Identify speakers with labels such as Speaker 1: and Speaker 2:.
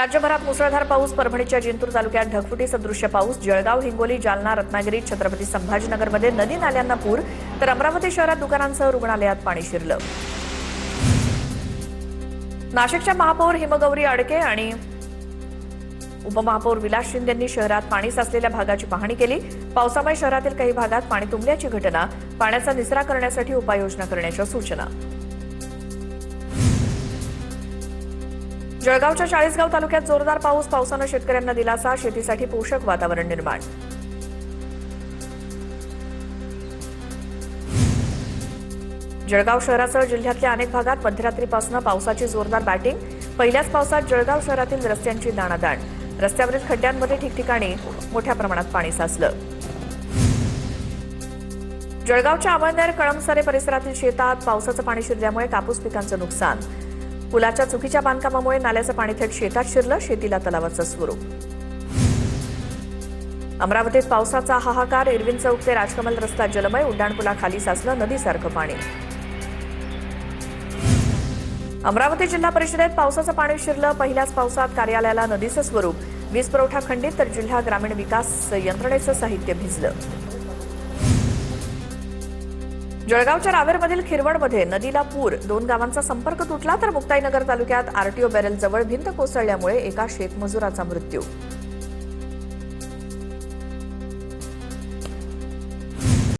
Speaker 1: राज्यभरात मुसळधार पाऊस. परभणीच्या जिंतूर तालुक्यात ढगफुटी सदृश्य पाऊस. जळगाव, हिंगोली, जालना, रत्नागिरी, छत्रपती संभाजीनगरमध्ये नदी नाल्यांना पूर, तर अमरावती शहरात दुकानांसह रुग्णालयात पाणी शिरलं. नाशिकच्या महापौर हिमगौरी अडके आणि उपमहापौर विलास शिंदेंनी शहरात पाणी साचलेल्या भागाची पाहणी केली. पावसामुळे शहरातील काही भागात पाणी तुंबल्याची घटना. पाण्याचा निचरा करण्यासाठी उपाययोजना करण्याच्या सूचना. जळगावच्या चाळीसगाव तालुक्यात जोरदार पाऊस. पावसानं शेतकऱ्यांना दिलासा. शेतीसाठी पोषक वातावरण निर्माण. जळगाव शहरासह जिल्ह्यातल्या अनेक भागात मध्यरात्रीपासून पावसाची जोरदार बॅटिंग. पहिल्याच पावसात जळगाव शहरातील रस्त्यांची दाणादाण. रस्त्यावरील खड्ड्यांमध्ये ठिकठिकाणी मोठ्या प्रमाणात पाणी साचलं. जळगावच्या अमळनेर, कळमसरे परिसरातील शेतात पावसाचं पाणी शिरल्यामुळे कापूस पिकांचं नुकसान. पुलाच्या चुकीच्या बांधकामामुळे नाल्याचं पाणी थेट शेतात शिरलं. शेतीला तलावाचं स्वरूप. अमरावतीत पावसाचा हाहाकार. इरविन चौक ते राजकमल रस्ता जलमय. उड्डाणपुलाखाली साचलं नदीसारखं पाणी. अमरावती जिल्हा परिषदेत पावसाचं पाणी शिरलं. पहिल्याच पावसात कार्यालयाला नदीचं स्वरूप. वीज पुरवठा खंडित, तर जिल्हा ग्रामीण विकास यंत्रणेचं साहित्य भिजलं. जळगावच्या रावेरमधील खिरवडमध्ये नदीला पूर. 2 गावांचा संपर्क तुटला, तर मुक्ताईनगर तालुक्यात आरटीओ बॅरेल जवळ भिंत कोसळल्यामुळे एका शेतमजुराचा मृत्यू.